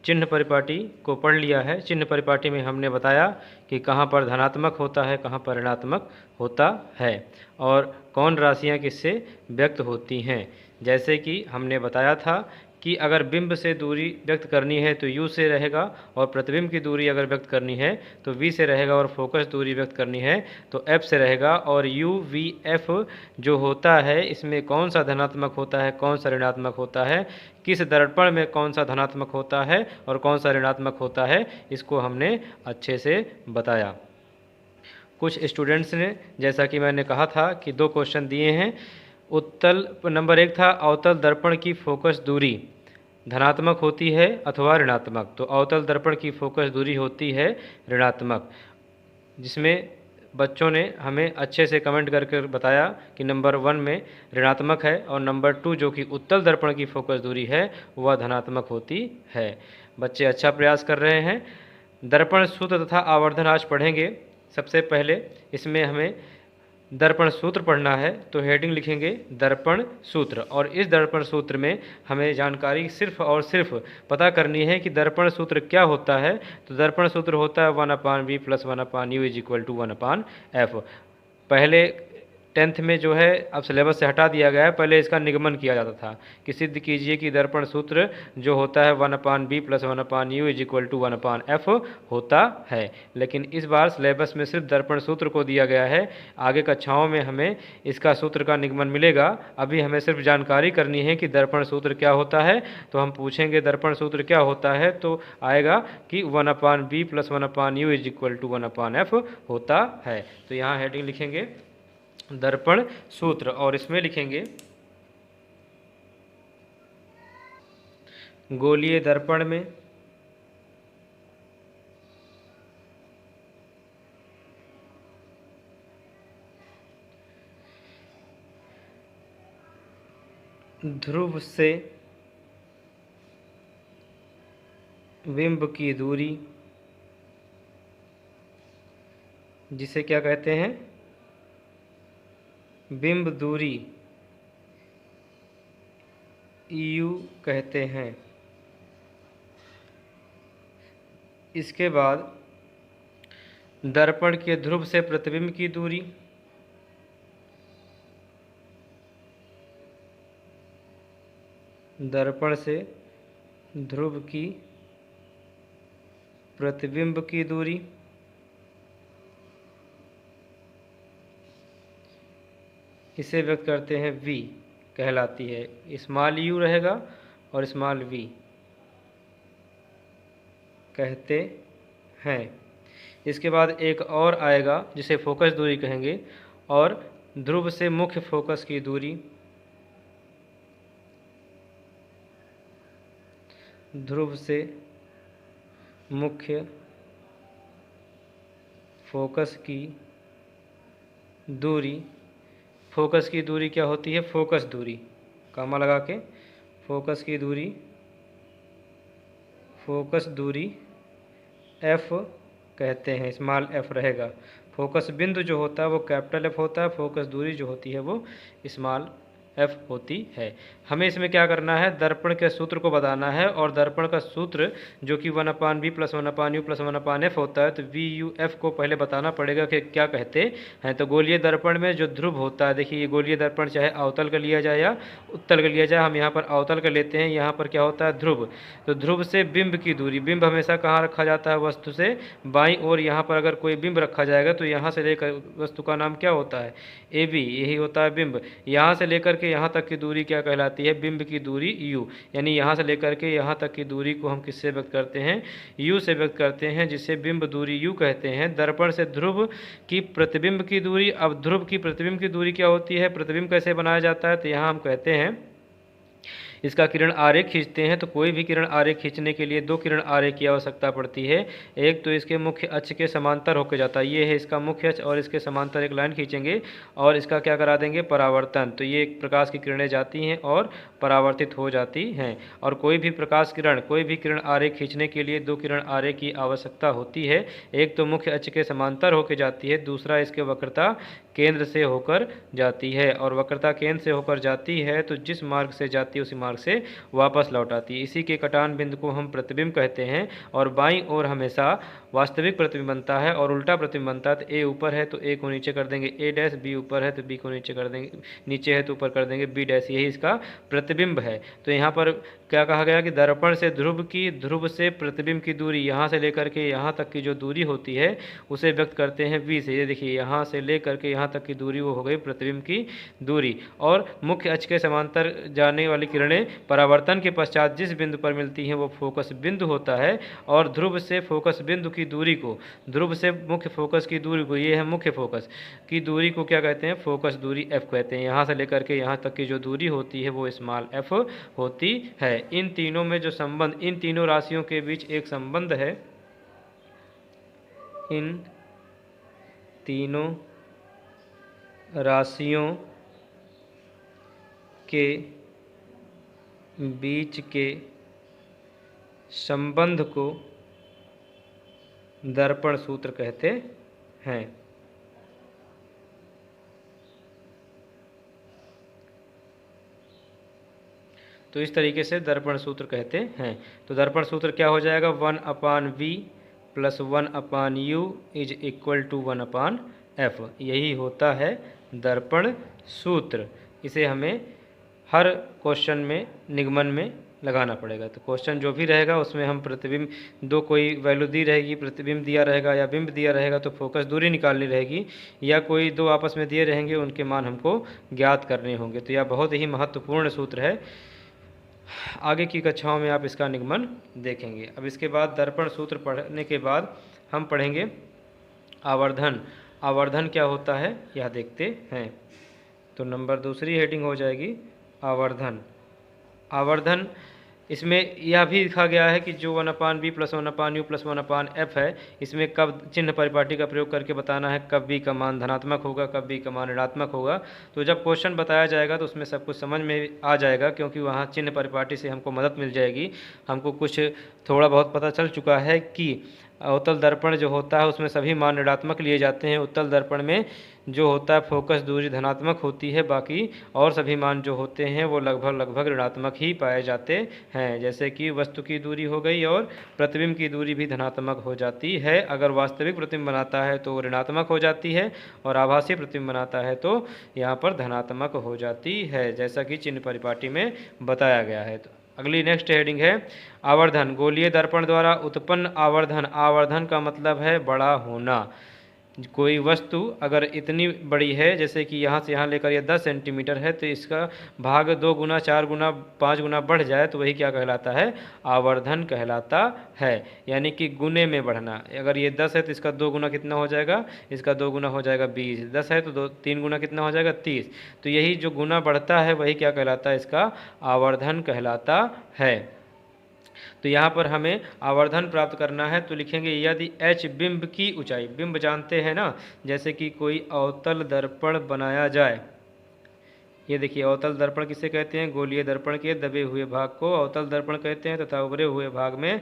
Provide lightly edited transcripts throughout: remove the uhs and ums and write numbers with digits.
चिन्ह परिपाटी को पढ़ लिया है। चिन्ह परिपाटी में हमने बताया कि कहाँ पर धनात्मक होता है, कहाँ पर ऋणात्मक होता है, और कौन राशियाँ किससे व्यक्त होती हैं। जैसे कि हमने बताया था कि अगर बिंब से दूरी व्यक्त करनी है तो u से रहेगा, और प्रतिबिंब की दूरी अगर व्यक्त करनी है तो v से रहेगा, और फोकस दूरी व्यक्त करनी है तो f से रहेगा। और u v f जो होता है इसमें कौन सा धनात्मक होता है, कौन सा ऋणात्मक होता है, किस दर्पण में कौन सा धनात्मक होता है और कौन सा ऋणात्मक होता है, इसको हमने अच्छे से बताया। कुछ स्टूडेंट्स ने, जैसा कि मैंने कहा था कि 2 क्वेश्चन दिए हैं। उत्तल नंबर 1 था अवतल दर्पण की फोकस दूरी धनात्मक होती है अथवा ऋणात्मक। तो अवतल दर्पण की फोकस दूरी होती है ऋणात्मक, जिसमें बच्चों ने हमें अच्छे से कमेंट करके बताया कि नंबर 1 में ऋणात्मक है, और नंबर 2 जो कि उत्तल दर्पण की फोकस दूरी है वह धनात्मक होती है। बच्चे अच्छा प्रयास कर रहे हैं। दर्पण सूत्र तथा आवर्धन आज पढ़ेंगे। सबसे पहले इसमें हमें दर्पण सूत्र पढ़ना है, तो हेडिंग लिखेंगे दर्पण सूत्र, और इस दर्पण सूत्र में हमें जानकारी सिर्फ और सिर्फ पता करनी है कि दर्पण सूत्र क्या होता है। तो दर्पण सूत्र होता है 1/v + 1/u = 1/f। पहले 10th में जो है अब सिलेबस से हटा दिया गया है, पहले इसका निगमन किया जाता था कि सिद्ध कीजिए कि दर्पण सूत्र जो होता है 1/b + 1/u = 1/f होता है। लेकिन इस बार सिलेबस में सिर्फ दर्पण सूत्र को दिया गया है, आगे कक्षाओं में हमें इसका सूत्र का निगमन मिलेगा। अभी हमें सिर्फ जानकारी करनी है कि दर्पण सूत्र क्या होता है। तो हम पूछेंगे दर्पण सूत्र क्या होता है, तो आएगा कि 1/b + 1/u = 1/f होता है। तो यहाँ हेडिंग लिखेंगे दर्पण सूत्र, और इसमें लिखेंगे गोलीय दर्पण में ध्रुव से बिंब की दूरी, जिसे क्या कहते हैं, बिंब दूरी EU कहते हैं। इसके बाद दर्पण के ध्रुव से प्रतिबिंब की दूरी, दर्पण से ध्रुव की प्रतिबिंब की दूरी, इसे व्यक्त करते हैं v कहलाती है। स्मॉल u रहेगा और स्मॉल v कहते हैं। इसके बाद एक और आएगा जिसे फोकस दूरी कहेंगे, और ध्रुव से मुख्य फोकस की दूरी, ध्रुव से मुख्य फोकस की दूरी, फोकस की दूरी क्या होती है, फोकस दूरी, कामा लगा के, फोकस की दूरी, फोकस दूरी f कहते हैं, स्मॉल f रहेगा। फोकस बिंदु जो होता है वो कैपिटल F होता है, फोकस दूरी जो होती है वो स्मॉल f होती है। हमें इसमें क्या करना है, दर्पण के सूत्र को बताना है, और दर्पण का सूत्र जो कि 1/b + 1/u + 1/f होता है, तो VUF को पहले बताना पड़ेगा कि क्या कहते हैं। तो गोलीय दर्पण में जो ध्रुव होता है, देखिए ये गोलीय दर्पण चाहे अवतल का लिया जाए या उत्तल का लिया जाए, हम यहाँ पर अवतल का लेते हैं। यहाँ पर क्या होता है, ध्रुव। तो ध्रुव से बिंब की दूरी, बिंब हमेशा कहाँ रखा जाता है, वस्तु से बाईं ओर। यहाँ पर अगर कोई बिंब रखा जाएगा तो यहाँ से लेकर वस्तु का नाम क्या होता है, AB, यही होता है बिंब। यहाँ से लेकर के यहाँ तक की दूरी क्या कहलाती है, बिंब की दूरी U, यानी यहाँ से लेकर के यहाँ तक की दूरी को हम किससे व्यक्त करते हैं, U से व्यक्त करते हैं, जिससे बिंब दूरी U कहते हैं। दर्पण से ध्रुव की प्रतिबिंब की दूरी, अब ध्रुव की प्रतिबिंब की दूरी क्या होती है, प्रतिबिंब कैसे बनाया जाता है, तो यहाँ हम कहते हैं इसका किरण आरेख खींचते हैं। तो कोई भी किरण आरेख खींचने के लिए 2 किरण आरेख की आवश्यकता पड़ती है। एक तो इसके मुख्य अक्ष के समांतर होकर जाता है, ये है इसका मुख्य अक्ष, और इसके समांतर एक लाइन खींचेंगे और इसका क्या करा देंगे, परावर्तन। तो ये प्रकाश की किरणें जाती हैं और परावर्तित हो जाती हैं। और कोई भी किरण आरेख खींचने के लिए दो किरण आरेख की आवश्यकता होती है। एक तो मुख्य अक्ष के समांतर होकर जाती है, दूसरा इसके वक्रता केंद्र से होकर जाती है। और वक्रता केंद्र से होकर जाती है तो जिस मार्ग से जाती है उसी मार्ग से वापस लौट आती है। इसी के कटान बिंदु को हम प्रतिबिंब कहते हैं। और बाईं ओर हमेशा वास्तविक प्रतिबिंब बनता है और उल्टा प्रतिबिंब बनता है। तो ए ऊपर है तो ए को नीचे कर देंगे ए डैश, बी ऊपर है तो बी को नीचे कर देंगे, नीचे है तो ऊपर कर देंगे बी डैश। यही इसका प्रतिबिंब है। तो यहाँ पर क्या कहा गया कि दर्पण से ध्रुव से प्रतिबिंब की दूरी यहाँ से लेकर के यहाँ तक की जो दूरी होती है उसे व्यक्त करते हैं v से। ये देखिए यहाँ से लेकर के यहाँ तक की दूरी वो हो गई प्रतिबिंब की दूरी। और मुख्य अक्ष के समांतर जाने वाली किरणें परावर्तन के पश्चात जिस बिंदु पर मिलती हैं वो फोकस बिंदु होता है। और ध्रुव से फोकस बिंदु की दूरी को, ध्रुव से मुख्य फोकस की दूरी को, ये है मुख्य फोकस की दूरी को क्या कहते हैं, फोकस दूरी f कहते हैं। यहाँ से लेकर के यहाँ तक की जो दूरी होती है वो स्मॉल f होती है। इन तीनों में जो संबंध, इन तीनों राशियों के बीच एक संबंध है, इन तीनों राशियों के बीच के संबंध को दर्पण सूत्र कहते हैं। तो इस तरीके से दर्पण सूत्र कहते हैं। तो दर्पण सूत्र क्या हो जाएगा, 1/v + 1/u is equal to 1/f। यही होता है दर्पण सूत्र। इसे हमें हर क्वेश्चन में, निगमन में लगाना पड़ेगा। तो क्वेश्चन जो भी रहेगा उसमें हम प्रतिबिंब, दो कोई वैल्यू दी रहेगी, प्रतिबिंब दिया रहेगा या बिंब दिया रहेगा तो फोकस दूरी निकालनी रहेगी, या कोई दो आपस में दिए रहेंगे उनके मान हमको ज्ञात करने होंगे। तो यह बहुत ही महत्वपूर्ण सूत्र है। आगे की कक्षाओं में आप इसका निगमन देखेंगे। अब इसके बाद दर्पण सूत्र पढ़ने के बाद हम पढ़ेंगे आवर्धन। आवर्धन क्या होता है यह देखते हैं। तो नंबर दूसरी हेडिंग हो जाएगी आवर्धन। आवर्धन, इसमें यह भी लिखा गया है कि जो 1/v + 1/u + 1/f है, इसमें कब चिन्ह परिपाटी का प्रयोग करके बताना है, कब v का मान धनात्मक होगा, कब v का मान ऋणात्मक होगा। तो जब क्वेश्चन बताया जाएगा तो उसमें सब कुछ समझ में आ जाएगा, क्योंकि वहाँ चिन्ह परिपाटी से हमको मदद मिल जाएगी। हमको कुछ थोड़ा बहुत पता चल चुका है कि अवतल दर्पण जो होता है उसमें सभी मान ऋणात्मक लिए जाते हैं। उत्तल दर्पण में जो होता है फोकस दूरी धनात्मक होती है, बाकी और सभी मान जो होते हैं वो लगभग ऋणात्मक ही पाए जाते हैं। जैसे कि वस्तु की दूरी हो गई और प्रतिबिंब की दूरी भी धनात्मक हो जाती है। अगर वास्तविक प्रतिबिंब बनाता है तो ऋणात्मक हो जाती है, और आभासी प्रतिबिंब बनाता है तो यहाँ पर धनात्मक हो जाती है, जैसा कि चिन्ह परिपाटी में बताया गया है। तो अगली नेक्स्ट हेडिंग है आवर्धन। गोलीय दर्पण द्वारा उत्पन्न आवर्धन। आवर्धन का मतलब है बड़ा होना। कोई वस्तु अगर इतनी बड़ी है, जैसे कि यहाँ से यहाँ लेकर यह 10 सेंटीमीटर है, तो इसका भाग 2 गुना, 4 गुना, 5 गुना बढ़ जाए तो वही क्या कहलाता है, आवर्धन कहलाता है। यानी कि गुने में बढ़ना। अगर ये 10 है तो इसका 2 गुना कितना हो जाएगा, इसका 2 गुना हो जाएगा 20। 10 है तो 3 गुना कितना हो जाएगा, 30। तो यही जो गुना बढ़ता है वही क्या कहलाता है, इसका आवर्धन कहलाता है। तो यहाँ पर हमें आवर्धन प्राप्त करना है तो लिखेंगे यदि h बिंब की ऊंचाई, बिंब जानते हैं ना, जैसे कि कोई अवतल दर्पण बनाया जाए। ये देखिए अवतल दर्पण किसे कहते हैं, गोलीय दर्पण के दबे हुए भाग को अवतल दर्पण कहते हैं, तथा उभरे हुए भाग में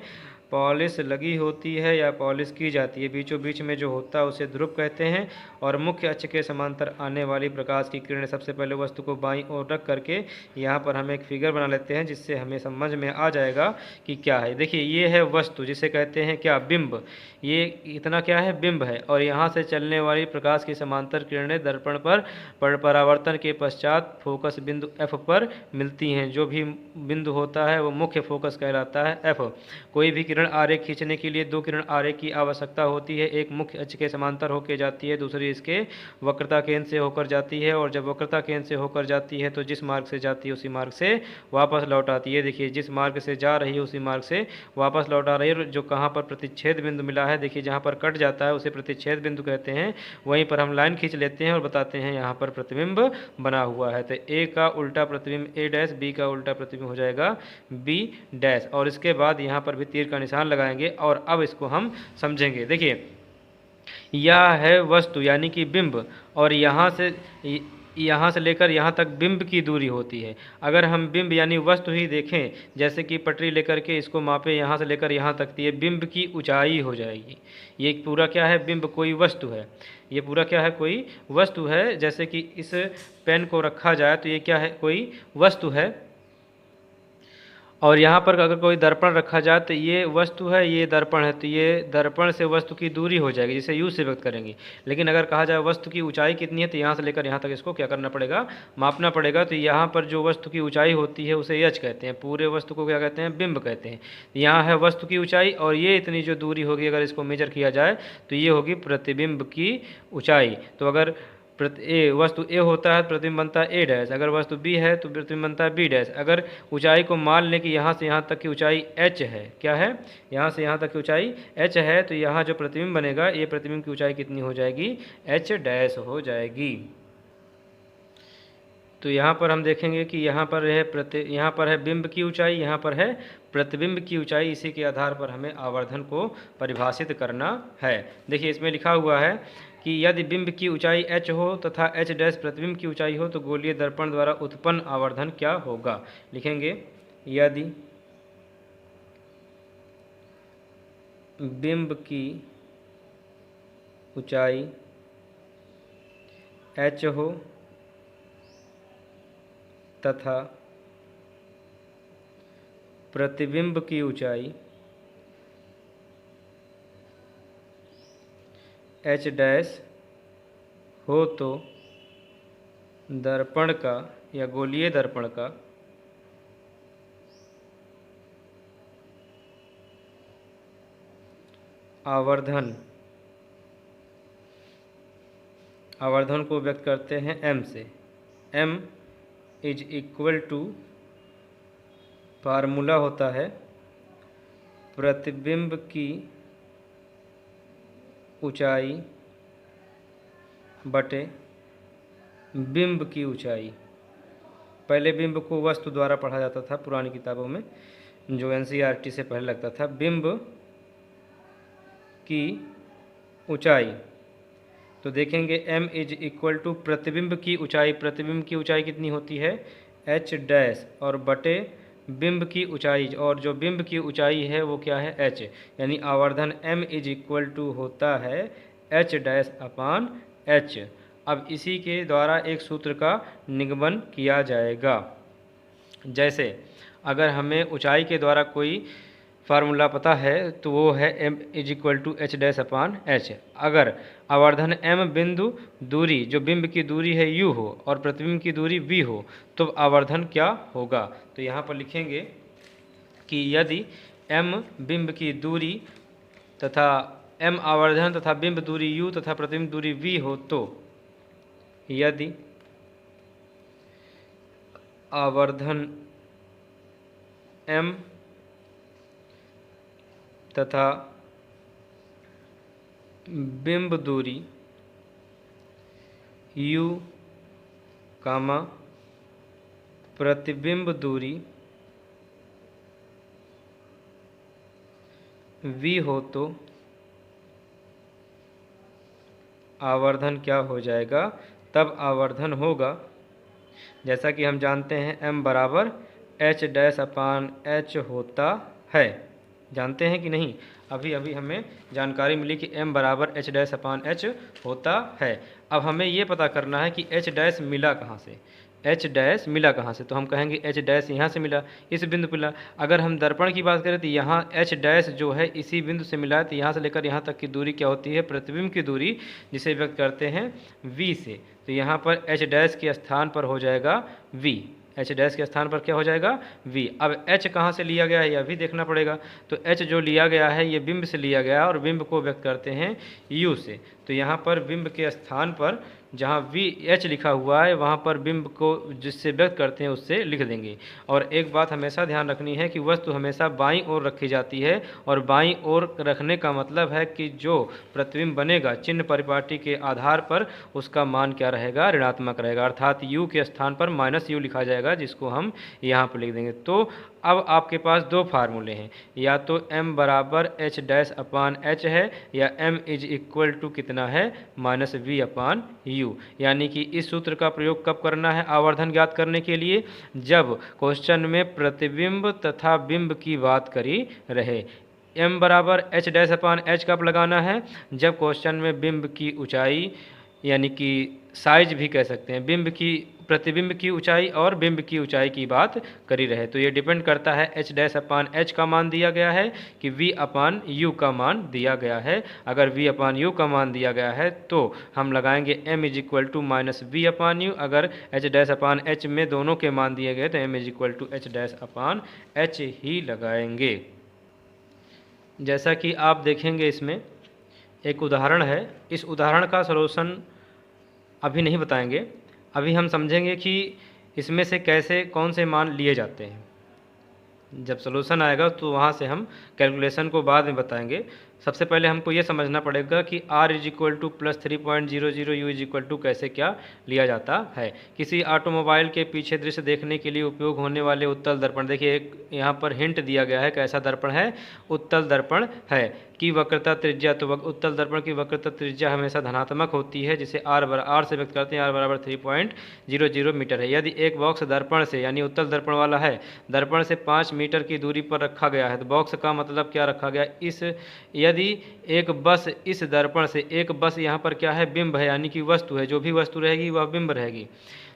पॉलिश लगी होती है या पॉलिश की जाती है। बीचों बीच में जो होता है उसे ध्रुव कहते हैं। और मुख्य अक्ष के समांतर आने वाली प्रकाश की किरणें सबसे पहले वस्तु को बाईं ओर रख करके यहाँ पर हम एक फिगर बना लेते हैं, जिससे हमें समझ में आ जाएगा कि क्या है। देखिए ये है वस्तु, जिसे कहते हैं क्या, बिंब। ये इतना क्या है, बिंब है। और यहाँ से चलने वाली प्रकाश की समांतर किरणें दर्पण पर परावर्तन के पश्चात फोकस बिंदु F पर मिलती हैं। जो भी बिंदु होता है वो मुख्य फोकस कहलाता है F। कोई भी किरण आरेख खींचने के लिए दो किरण आरेख की आवश्यकता होती है। एक मुख्य अक्ष के समांतर होकर जाती है, दूसरी इसके वक्रता केंद्र से होकर जाती है। और जब वक्रता केंद्र से होकर जाती है तो जिस मार्ग से जाती है उसी मार्ग से वापस लौट आती है। देखिए जिस मार्ग से जा रही है उसी मार्ग से वापस लौट आ रही है। जो कहाँ पर प्रतिच्छेद बिंदु मिला है, देखिए जहाँ पर कट जाता है उसे प्रतिच्छेद बिंदु कहते हैं। वहीं पर हम लाइन खींच लेते हैं और बताते हैं यहाँ पर प्रतिबिंब बना हुआ है। तो ए का उल्टा प्रतिबिंब ए डैश, बी का उल्टा प्रतिबिंब हो जाएगा बी डैश। और इसके बाद यहाँ पर भी तीर का निशान लगाएंगे और अब इसको हम समझेंगे। देखिए यह है वस्तु यानी कि बिंब, और यहाँ से यहाँ से लेकर यहाँ तक बिंब की दूरी होती है। अगर हम बिंब यानी वस्तु ही देखें, जैसे कि पटरी लेकर के इसको मापे यहाँ से लेकर यहाँ तक, तो ये बिंब की ऊंचाई हो जाएगी। ये पूरा क्या है, बिंब कोई वस्तु है, ये पूरा क्या है, कोई वस्तु है। जैसे कि इस पेन को रखा जाए तो ये क्या है, कोई वस्तु है। और यहाँ पर अगर कोई दर्पण रखा जाए तो ये वस्तु है, ये दर्पण है, तो ये दर्पण से वस्तु की दूरी हो जाएगी, जिसे यू से व्यक्त करेंगे। लेकिन अगर कहा जाए वस्तु की ऊंचाई कितनी है, तो यहाँ से लेकर यहाँ तक इसको क्या करना पड़ेगा, मापना पड़ेगा। तो यहाँ पर जो वस्तु की ऊंचाई होती है उसे एच कहते हैं, पूरे वस्तु को क्या कहते हैं, बिंब कहते हैं। यहाँ है वस्तु की ऊंचाई, और ये इतनी जो दूरी होगी अगर इसको मेजर किया जाए तो ये होगी प्रतिबिंब की ऊंचाई। तो अगर वस्तु ए होता है तो प्रतिबिंब बनता है ए डैश, अगर वस्तु बी है तो प्रतिबिंब बनता है बी डैश। अगर ऊंचाई को मान लें कि यहाँ से यहाँ तक की ऊंचाई एच है, क्या है, यहाँ से यहाँ तक की ऊंचाई एच है, तो यहाँ जो प्रतिबिंब बनेगा ये प्रतिबिंब की ऊंचाई कितनी हो जाएगी, एच डैश हो जाएगी। तो यहाँ पर हम देखेंगे कि यहाँ पर है बिंब की ऊंचाई, यहाँ पर है प्रतिबिंब की ऊंचाई। इसी के आधार पर हमें आवर्धन को परिभाषित करना है। देखिए इसमें लिखा हुआ है कि यदि बिंब की ऊंचाई h हो तथा h डैश प्रतिबिंब की ऊंचाई हो तो गोलीय दर्पण द्वारा उत्पन्न आवर्धन क्या होगा। लिखेंगे यदि बिंब की ऊंचाई h हो तथा प्रतिबिंब की ऊंचाई एच डैश हो तो दर्पण का या गोलीय दर्पण का आवर्धन को व्यक्त करते हैं m से। m is equal to, formula होता है प्रतिबिंब की ऊंचाई बटे बिंब की ऊंचाई। पहले बिंब को वस्तु द्वारा पढ़ा जाता था पुरानी किताबों में, जो एनसीईआरटी से पहले लगता था। बिंब की ऊंचाई, तो देखेंगे m इज इक्वल टू प्रतिबिंब की ऊंचाई। प्रतिबिंब की ऊंचाई कितनी होती है, h डैश, और बटे बिंब की ऊंचाई, और जो बिंब की ऊंचाई है वो क्या है, h। यानी आवर्धन m इज इक्वल टू होता है h डैश अपान h। अब इसी के द्वारा एक सूत्र का निगमन किया जाएगा। जैसे अगर हमें ऊंचाई के द्वारा कोई फार्मूला पता है तो वो है m is equal to h dash upon h। अगर आवर्धन m बिंदु दूरी, जो बिंब की दूरी है u हो और प्रतिबिंब की दूरी v हो, तो आवर्धन क्या होगा। तो यहाँ पर लिखेंगे कि यदि m बिंब की दूरी तथा m आवर्धन तथा बिंब दूरी u तथा प्रतिबिंब दूरी v हो, तो यदि आवर्धन m तथा बिंब दूरी u कामा प्रतिबिंब दूरी v हो, तो आवर्धन क्या हो जाएगा, तब आवर्धन होगा, जैसा कि हम जानते हैं m बराबर h डैश अपान h होता है। जानते हैं कि नहीं, अभी अभी हमें जानकारी मिली कि m बराबर h डैश अपान h होता है। अब हमें ये पता करना है कि h डैश मिला कहाँ से, h डैश मिला कहाँ से। तो हम कहेंगे h डैश यहाँ से मिला, इस बिंदु पर मिला। अगर हम दर्पण की बात करें तो यहाँ h डैश जो है इसी बिंदु से मिला है, तो यहाँ से लेकर यहाँ तक की दूरी क्या होती है, प्रतिबिंब की दूरी, जिसे व्यक्त करते हैं v से। तो यहाँ पर h डैश के स्थान पर हो जाएगा v, h डैश के स्थान पर क्या हो जाएगा, v। अब h कहाँ से लिया गया है यह भी देखना पड़ेगा। तो h जो लिया गया है ये बिंब से लिया गया है और बिंब को व्यक्त करते हैं u से। तो यहाँ पर बिंब के स्थान पर जहाँ h लिखा हुआ है वहाँ पर बिंब को जिससे व्यक्त करते हैं उससे लिख देंगे। और एक बात हमेशा ध्यान रखनी है कि वस्तु हमेशा बाईं ओर रखी जाती है, और बाईं ओर रखने का मतलब है कि जो प्रतिबिंब बनेगा चिन्ह परिपाटी के आधार पर उसका मान क्या रहेगा, ऋणात्मक रहेगा, अर्थात u के स्थान पर -u लिखा जाएगा, जिसको हम यहाँ पर लिख देंगे। तो अब आपके पास दो फार्मूले हैं, या तो m बराबर h डैश अपान h है, या m इज इक्वल टू कितना है माइनस v अपान u। यानी कि इस सूत्र का प्रयोग कब करना है आवर्धन ज्ञात करने के लिए, जब क्वेश्चन में प्रतिबिंब तथा बिंब की बात करी रहे। m बराबर h डैश अपान h कब लगाना है, जब क्वेश्चन में बिंब की ऊंचाई यानी कि साइज भी कह सकते हैं, बिंब की प्रतिबिंब की ऊंचाई और बिंब की ऊंचाई की बात करी रहे। तो ये डिपेंड करता है h डैश अपान h का मान दिया गया है कि v अपान u का मान दिया गया है। अगर v अपान u का मान दिया गया है तो हम लगाएंगे m is equal to minus v upon u. अगर h डैश अपान h में दोनों के मान दिए गए तो m is equal to h dash upon h ही लगाएंगे। जैसा कि आप देखेंगे इसमें एक उदाहरण है, इस उदाहरण का सलूशन अभी नहीं बताएंगे, अभी हम समझेंगे कि इसमें से कैसे कौन से मान लिए जाते हैं। जब सलूशन आएगा तो वहाँ से हम कैलकुलेशन को बाद में बताएंगे। सबसे पहले हमको ये समझना पड़ेगा कि r is equal to plus 3.00 u is equal to कैसे क्या लिया जाता है। किसी ऑटोमोबाइल के पीछे दृश्य देखने के लिए उपयोग होने वाले उत्तल दर्पण, देखिए एक यहाँ पर हिंट दिया गया है कैसा दर्पण है, उत्तल दर्पण है की वक्रता त्रिज्या, तो उत्तल दर्पण की वक्रता त्रिज्या हमेशा धनात्मक होती है, जिसे r से व्यक्त करते हैं, r बराबर 3.00 मीटर है। यदि एक बॉक्स दर्पण से यानी उत्तल दर्पण वाला है, दर्पण से 5 मीटर की दूरी पर रखा गया है, तो बॉक्स का मतलब क्या रखा गया, इस यदि एक बस इस दर्पण से, एक बस यहाँ पर क्या है बिंब है यानी कि वस्तु है, जो भी वस्तु रहेगी वह बिंब रहेगी।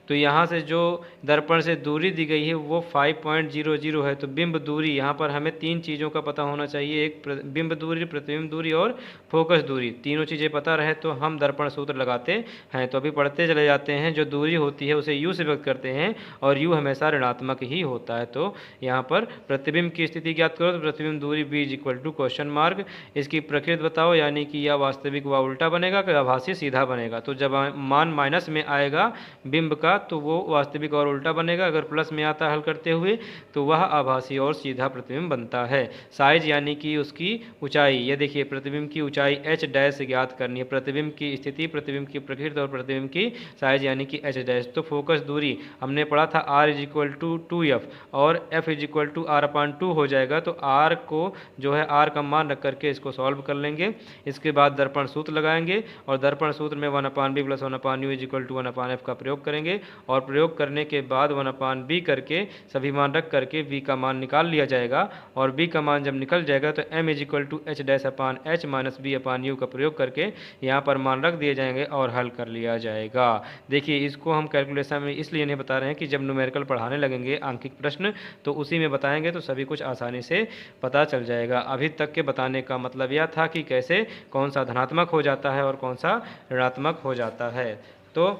तो यहाँ से जो दर्पण से दूरी दी गई है वो 5.00 है। तो बिंब दूरी यहाँ पर हमें तीन चीज़ों का पता होना चाहिए, एक बिंब दूरी, प्रतिबिंब दूरी और फोकस दूरी। तीनों चीज़ें पता रहे तो हम दर्पण सूत्र लगाते हैं। तो अभी पढ़ते चले जाते हैं। जो दूरी होती है उसे u से व्यक्त करते हैं और u हमेशा ऋणात्मक ही होता है। तो यहाँ पर प्रतिबिंब की स्थिति ज्ञात करो, तो प्रतिबिंब दूरी b is equal to question mark, इसकी प्रकृति बताओ, यानी कि या वास्तविक व उल्टा बनेगा कि आभासी सीधा बनेगा। तो जब मान माइनस में आएगा बिंब का तो वो वास्तविक और उल्टा बनेगा, अगर प्लस में आता हल करते हुए तो वह आभासी और सीधा प्रतिबिंब बनता है। साइज यानी कि उसकी ऊंचाई, ये देखिए प्रतिबिंब की ऊंचाई h डैश ज्ञात करनी है, प्रतिबिंब की स्थिति, प्रतिबिंब की प्रकृति और प्रतिबिंब की साइज यानी कि h डैश। तो फोकस दूरी हमने पढ़ा था r is equal to 2f और f is equal to r upon 2 हो जाएगा। तो r को जो है r का मान रख करके इसको सॉल्व कर लेंगे। इसके बाद दर्पण सूत्र लगाएंगे और दर्पण सूत्र में 1 upon B plus 1 upon U is equal to 1 upon F का प्रयोग करेंगे और प्रयोग करने के बाद 1 अपान बी करके सभी मान रख करके b का मान निकाल लिया जाएगा और b का मान जब निकल जाएगा तो m is equal to h dash upon h minus b upon u का प्रयोग करके यहाँ पर मान रख दिए जाएंगे और हल कर लिया जाएगा। देखिए इसको हम कैलकुलेशन में इसलिए नहीं बता रहे हैं कि जब न्यूमेरिकल पढ़ाने लगेंगे आंकिक प्रश्न तो उसी में बताएंगे तो सभी कुछ आसानी से पता चल जाएगा। अभी तक के बताने का मतलब यह था कि कैसे कौन सा धनात्मक हो जाता है और कौन सा ऋणात्मक हो जाता है। तो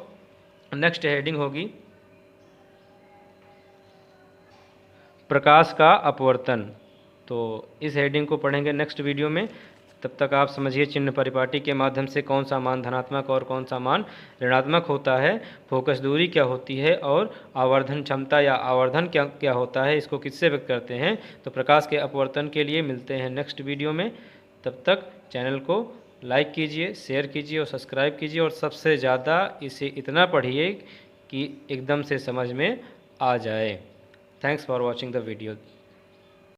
नेक्स्ट हेडिंग होगी प्रकाश का अपवर्तन। तो इस हेडिंग को पढ़ेंगे नेक्स्ट वीडियो में। तब तक आप समझिए चिन्ह परिपाटी के माध्यम से कौन सा मान धनात्मक और कौन सा मान ऋणात्मक होता है, फोकस दूरी क्या होती है और आवर्धन क्षमता या आवर्धन क्या होता है, इसको किससे व्यक्त करते हैं। तो प्रकाश के अपवर्तन के लिए मिलते हैं नेक्स्ट वीडियो में। तब तक चैनल को लाइक कीजिए, शेयर कीजिए और सब्सक्राइब कीजिए और सबसे ज़्यादा इसे इतना पढ़िए कि एकदम से समझ में आ जाए। Thanks for watching the video.